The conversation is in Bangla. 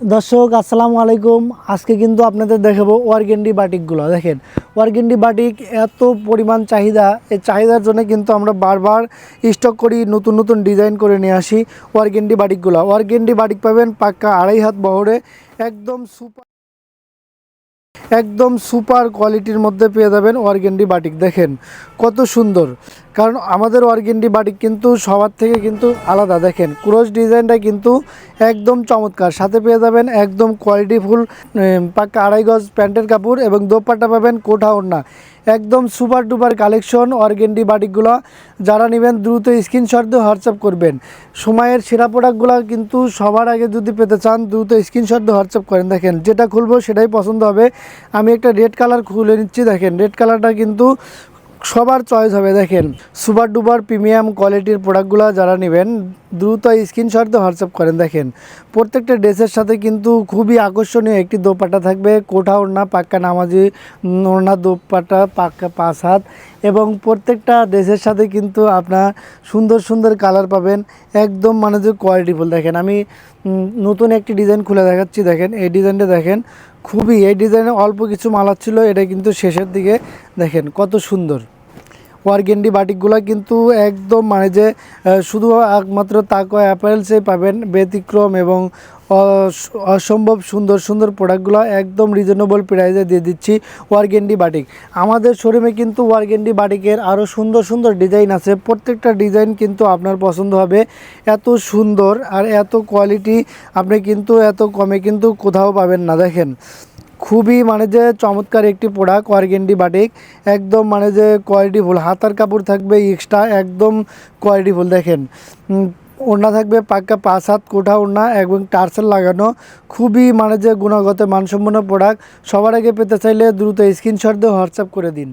দর্শক আসসালামু আলাইকুম। আজকে কিন্তু আপনাদের দেখাবো ওয়ারগেন্ডি বাটিকগুলো। দেখেন ওয়ারগেন্ডি বাটিক এত পরিমাণ চাহিদা, এই চাহিদার জন্য কিন্তু আমরা বারবার স্টক করি, নতুন নতুন ডিজাইন করে নিয়ে আসি ওয়ারগেন্ডি বাটিকগুলো। ওয়ারগেন্ডি বাটিক পাবেন পাক্কা 2.5 হাত বহরে, একদম সুপার কোয়ালিটির মধ্যে পেয়ে যাবেন ওয়ারগেন্ডি বাটিক। দেখেন কত সুন্দর, কারণ আমাদের ওয়ারগেন্ডি বাটিক কিন্তু সবার থেকে কিন্তু আলাদা। দেখেন ক্রস ডিজাইনটা কিন্তু একদম চমৎকার, সাথে পেয়ে যাবেন একদম কোয়ালিটিফুল পাক্কা 2.5 গজ প্যান্টের কাপড় এবং দোপাট্টা পাবেন কোঠা ওড়না। একদম সুপার ডুপার কালেকশন ওয়ারগেন্ডি বাটিকগুলো। যারা নেবেন দ্রুত স্ক্রিনশট দিয়ে হোয়াটসঅ্যাপ করবেন। সময়ের সেরা প্রোডাক্টগুলো কিন্তু সবার আগে যদি পেতে চান দ্রুত স্ক্রিনশট দিয়ে হোয়াটসঅ্যাপ করেন। দেখেন যেটা খুলবো সেটাই পছন্দ হবে। আমি একটা রেড কালার খুলে নিচ্ছি। দেখেন রেড কালারটা কিন্তু সবার চয়েস হবে। দেখেন সুপার ডুপার প্রিমিয়াম কোয়ালিটির প্রোডাক্টগুলো যারা নেবেন দ্রুত স্ক্রিনশট দিয়ে হোয়াটসঅ্যাপ করেন। দেখেন প্রত্যেকটা ড্রেসের সাথে কিন্তু খুবই আকর্ষণীয় একটি দোপাট্টা থাকবে, কোঠা ওড়না পাক্কা নামাজি ওড়না, দোপাট্টা পাক্কা 5 হাত, এবং প্রত্যেকটা ড্রেসের সাথে কিন্তু আপনার সুন্দর সুন্দর কালার পাবেন। একদম মানে যে কোয়ালিটিফুল। দেখেন আমি নতুন একটি ডিজাইন খুলে দেখাচ্ছি। দেখেন এই ডিজাইনটা দেখেন, খুবই এই ডিজাইনে অল্প কিছু মাল ছিল, এটা কিন্তু শেষের দিকে। দেখেন কত সুন্দর ওয়ারগেন্ডি বাটিকগুলো কিন্তু একদম মানে যে শুধু একমাত্র তাকওয়া অ্যাপারেলসে পাবেন ব্যতিক্রম এবং অসম্ভব সুন্দর সুন্দর প্রোডাক্টগুলো একদম রিজনেবল প্রাইসে দিয়ে দিচ্ছি ওয়ারগেন্ডি বাটিক। আমাদের শোরুমে কিন্তু ওয়ারগেন্ডি বাটিকের আরও সুন্দর সুন্দর ডিজাইন আছে, প্রত্যেকটা ডিজাইন কিন্তু আপনার পছন্দ হবে। এত সুন্দর আর এত কোয়ালিটি আপনি কিন্তু এত কমে কিন্তু কোথাও পাবেন না। দেখেন খুবই মানে যে চমৎকার একটি প্রোডাক্ট ওয়ারগেন্ডি বাটিক, একদম মানে যে কোয়ালিটিফুল। হাতার কাপড় থাকবে এক্সট্রা, একদম কোয়ালিটিফুল। দেখেন ওড়না থাকবে পাক্কা 5 হাত কোঠা ওড়না এবং টার্সেল লাগানো, খুবই মানে যে গুণগত মানসম্পন্ন প্রোডাক্ট। সবার আগে পেতে চাইলে দ্রুত স্ক্রিনশট দিয়ে হোয়াটসঅ্যাপ করে দিন।